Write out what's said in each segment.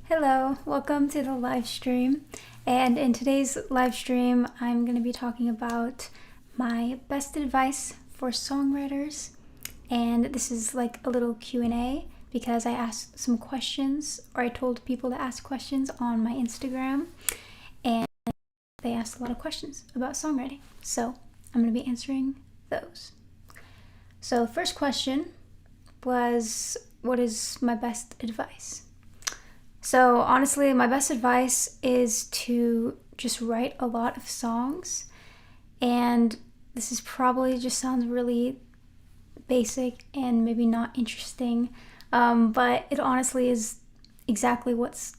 Hello, welcome to the live stream. And in today's live stream, I'm going to be talking about my best advice for songwriters. And this is like a little Q&A because I asked some questions, or I told people to ask questions on my Instagram, and they asked a lot of questions about songwriting. So I'm going to be answering those. So first question was, what is my best advice? So honestly, my best advice is to just write a lot of songs. And this is probably just sounds really basic and maybe not interesting, but it honestly is exactly what's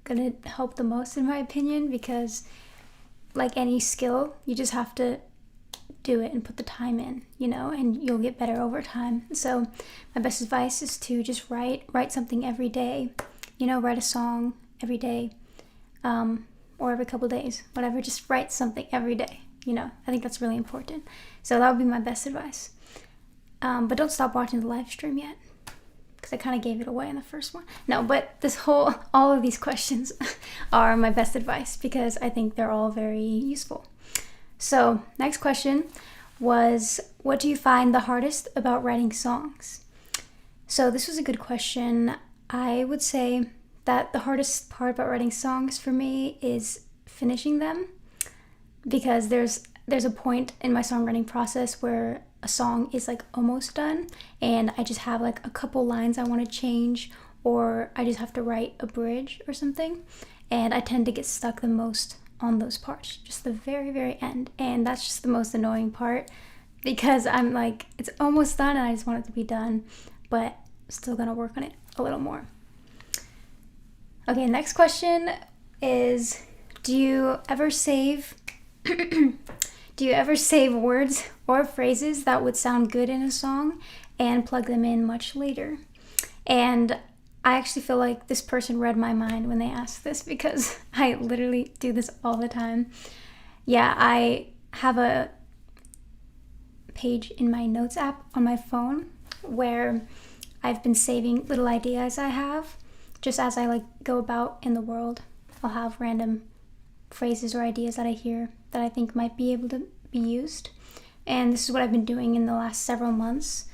gonna help the most in my opinion, because like any skill, you just have to do it and put the time in, and you'll get better over time. So my best advice is to just write something every day. Write a song every day, or every couple days, whatever. Just write something every day. I think that's really important. So that would be my best advice. But don't stop watching the live stream yet, because I kind of gave it away in the first one. No, but all of these questions are my best advice because I think they're all very useful. So next question was, what do you find the hardest about writing songs? So this was a good question. I would say that the hardest part about writing songs for me is finishing them, because there's a point in my songwriting process where a song is like almost done and I just have like a couple lines I want to change, or I just have to write a bridge or something, and I tend to get stuck the most on those parts, just the very, very end. And that's just the most annoying part, because I'm like, it's almost done and I just want it to be done, but still gonna work on it a little more. Okay, next question is, do you ever save words or phrases that would sound good in a song and plug them in much later? And I actually feel like this person read my mind when they asked this, because I literally do this all the time. Yeah, I have a page in my notes app on my phone where I've been saving little ideas I have just as I go about in the world. I'll have random phrases or ideas that I hear that I think might be able to be used. And this is what I've been doing in the last several months.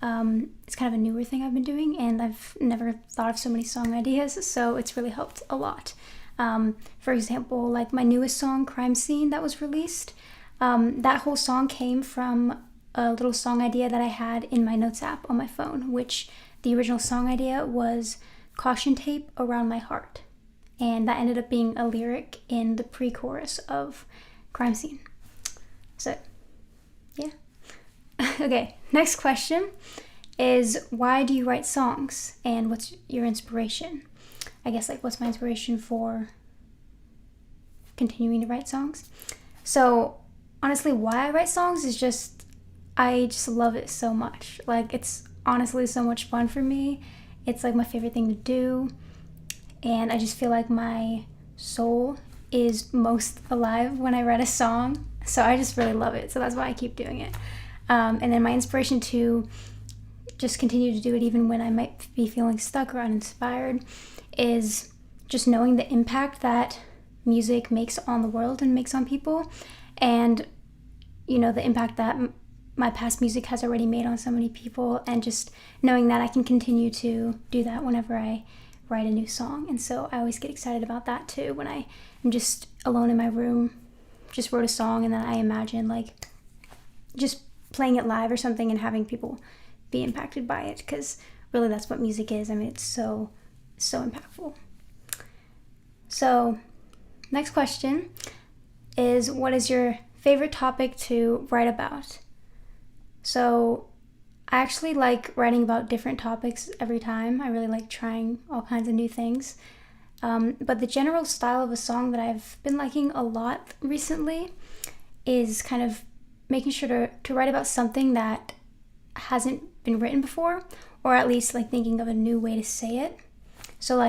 It's kind of a newer thing I've been doing, and I've never thought of so many song ideas, so it's really helped a lot. For example, like my newest song, Crime Scene, that was released. That whole song came from a little song idea that I had in my notes app on my phone, which the original song idea was caution tape around my heart. And that ended up being a lyric in the pre-chorus of Crime Scene. So, yeah. Okay, next question is, why do you write songs, and what's your inspiration? I guess what's my inspiration for continuing to write songs? So honestly, why I write songs is I just love it so much. It's honestly so much fun for me. It's my favorite thing to do, and I just feel like my soul is most alive when I write a song. So I just really love it. So that's why I keep doing it. And then my inspiration to just continue to do it even when I might be feeling stuck or uninspired is just knowing the impact that music makes on the world and makes on people, and the impact that my past music has already made on so many people, and just knowing that I can continue to do that whenever I write a new song. And so I always get excited about that too, when I am just alone in my room, just wrote a song, and then I imagine just playing it live or something and having people be impacted by it, because really that's what music is. I mean, it's so impactful. So next question is, what is your favorite topic to write about? So I actually like writing about different topics every time. I really like trying all kinds of new things. But the general style of a song that I've been liking a lot recently is kind of making sure to write about something that hasn't been written before, or at least thinking of a new way to say it. So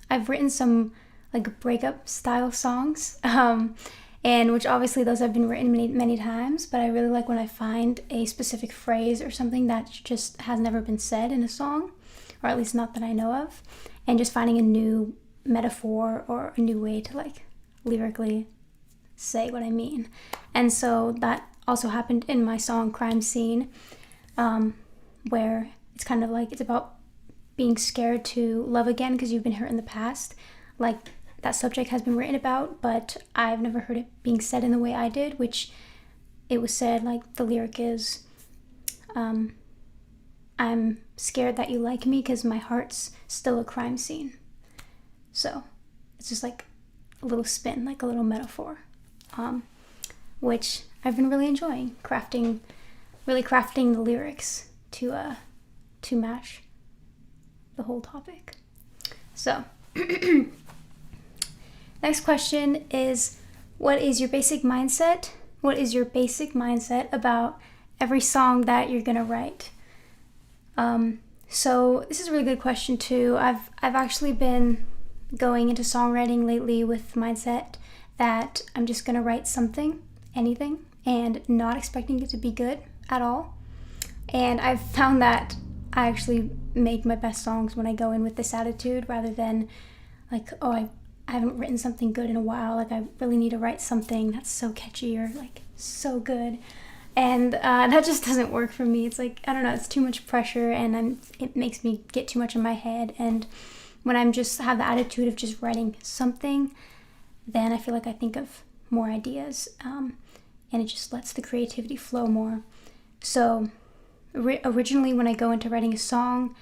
I've written some breakup style songs, and which obviously those have been written many, many times, but I really like when I find a specific phrase or something that just has never been said in a song, or at least not that I know of, and just finding a new metaphor or a new way to like lyrically say what I mean. And so that also happened in my song Crime Scene, where it's kind of like it's about being scared to love again because you've been hurt in the past. Like that subject has been written about, but I've never heard it being said in the way I did, which it was said like the lyric is, I'm scared that you like me because my heart's still a crime scene. So it's just like a little spin, like a little metaphor, which I've been really enjoying crafting the lyrics to match the whole topic. So next question is, what is your basic mindset? What is your basic mindset about every song that you're gonna write? So this is a really good question too. I've actually been going into songwriting lately with the mindset that I'm just gonna write something, anything, and not expecting it to be good at all. And I've found that I actually make my best songs when I go in with this attitude rather than like, oh, I haven't written something good in a while, like I really need to write something that's so catchy or like so good. And that just doesn't work for me. It's like, I don't know, it's too much pressure and it makes me get too much in my head. And when I'm just have the attitude of just writing something, then I feel like I think of more ideas, and it just lets the creativity flow more. So originally when I go into writing a song,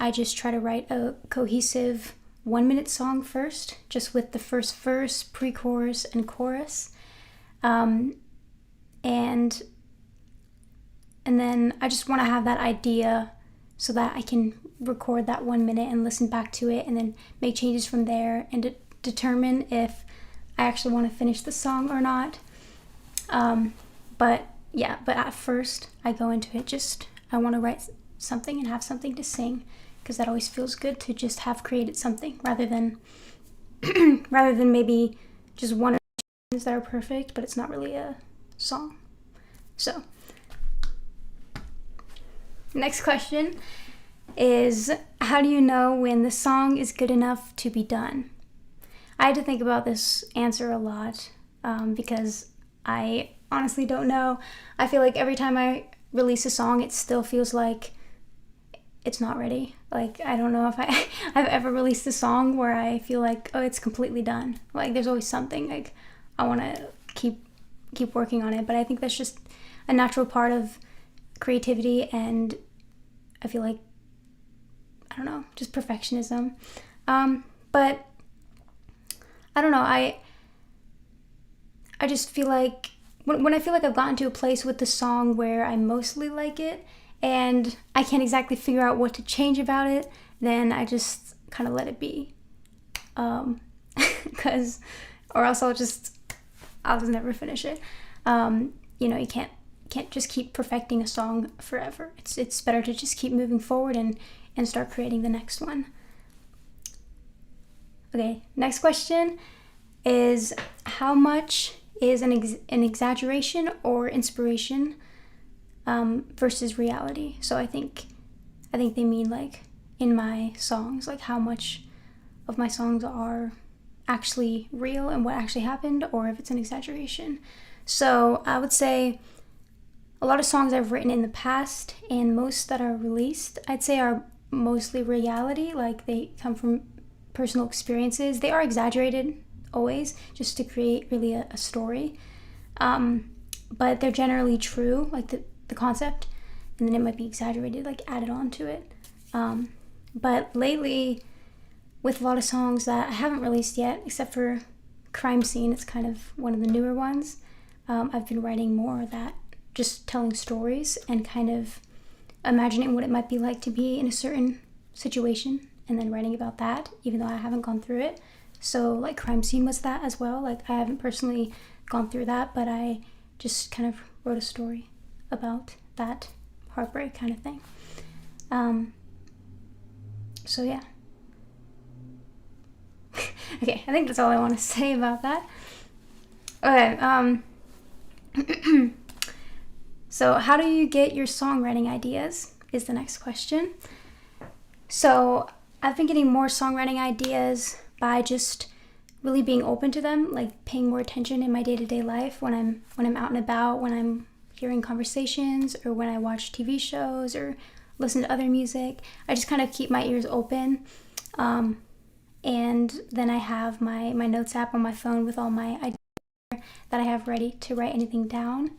I just try to write a cohesive 1-minute song first, just with the first verse, pre-chorus, and chorus. And then I just want to have that idea so that I can record that 1 minute and listen back to it and then make changes from there and determine if I actually want to finish the song or not. But at first I go into it just, I want to write something and have something to sing, because that always feels good to just have created something rather than maybe just one or two things that are perfect, but it's not really a song. So next question is, how do you know when the song is good enough to be done? I had to think about this answer a lot, because I honestly don't know. I feel like every time I release a song, it still feels like it's not ready. Like, I don't know if I've ever released a song where I feel like, oh, it's completely done. Like, there's always something, like, I want to keep working on it. But I think that's just a natural part of creativity, and I feel like, I don't know, just perfectionism. But I don't know, I just feel like when I feel like I've gotten to a place with the song where I mostly like it and I can't exactly figure out what to change about it, then I just kind of let it be. Or else I'll just never finish it. You can't just keep perfecting a song forever. It's better to just keep moving forward and start creating the next one. Okay, next question is, how much is an exaggeration or inspiration versus reality? So I think they mean like in my songs, like how much of my songs are actually real and what actually happened, or if it's an exaggeration. So I would say a lot of songs I've written in the past and most that are released, I'd say are mostly reality, like they come from personal experiences. They are exaggerated always just to create really a story, but they're generally true, like the concept, and then it might be exaggerated, like added on to it. But lately, with a lot of songs that I haven't released yet, except for Crime Scene, it's kind of one of the newer ones, I've been writing more of that, just telling stories and kind of imagining what it might be like to be in a certain situation and then writing about that, even though I haven't gone through it. So like Crime Scene was that as well. Like I haven't personally gone through that, but I just kind of wrote a story about that heartbreak kind of thing. So yeah. Okay, I think that's all I want to say about that. Okay, so how do you get your songwriting ideas is the next question. So I've been getting more songwriting ideas by just really being open to them, like paying more attention in my day-to-day life when I'm out and about, when I'm hearing conversations, or when I watch TV shows or listen to other music. I just kind of keep my ears open. And then I have my notes app on my phone with all my ideas that I have ready to write anything down.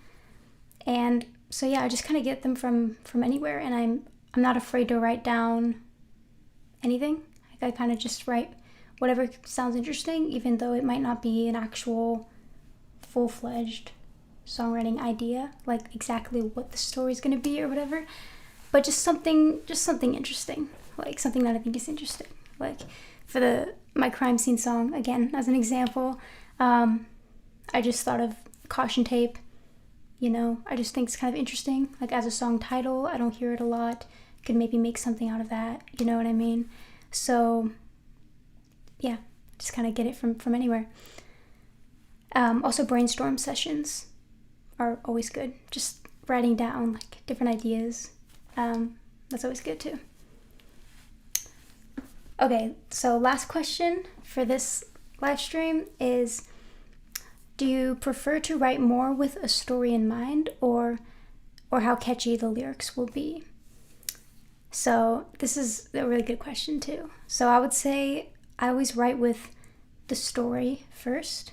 And so yeah, I just kind of get them from anywhere, and I'm not afraid to write down anything. Like I kind of just write whatever sounds interesting, even though it might not be an actual full-fledged songwriting idea, like exactly what the story's going to be or whatever, but just something interesting, like something that I think is interesting. Like for my crime scene song, again, as an example, I just thought of caution tape. I just think it's kind of interesting. Like as a song title, I don't hear it a lot. Could maybe make something out of that, you know what I mean? So yeah, just kind of get it from anywhere. Also, brainstorm sessions are always good. Just writing down like different ideas. That's always good too. Okay, so last question for this live stream is, do you prefer to write more with a story in mind, or how catchy the lyrics will be? So this is a really good question too. So I would say I always write with the story first,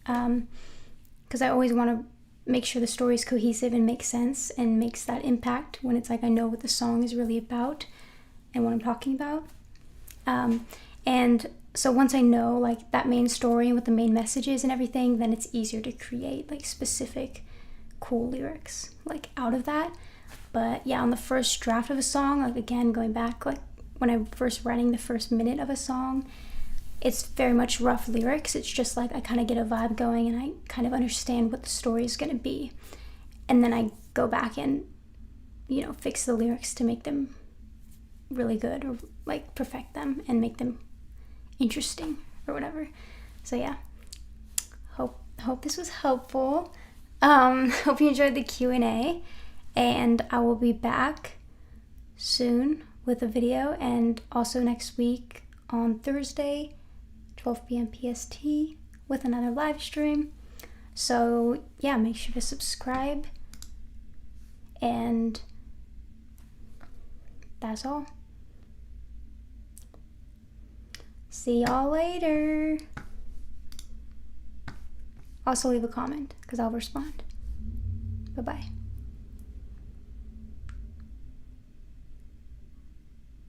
because I always want to make sure the story is cohesive and makes sense and makes that impact when it's like I know what the song is really about and what I'm talking about. And so once I know like that main story and what the main message is and everything, then it's easier to create like specific cool lyrics like out of that. But yeah, on the first draft of a song, like again, going back, like when I'm first writing the first minute of a song, it's very much rough lyrics. It's just like I kind of get a vibe going and I kind of understand what the story is going to be. And then I go back and, fix the lyrics to make them really good, or like perfect them and make them interesting or whatever. So yeah, hope this was helpful. Hope you enjoyed the Q&A, and I will be back soon with a video, and also next week on Thursday 12 p.m. PST with another live stream. So yeah, make sure to subscribe, and that's all. See y'all later. Also leave a comment because I'll respond. Bye-bye.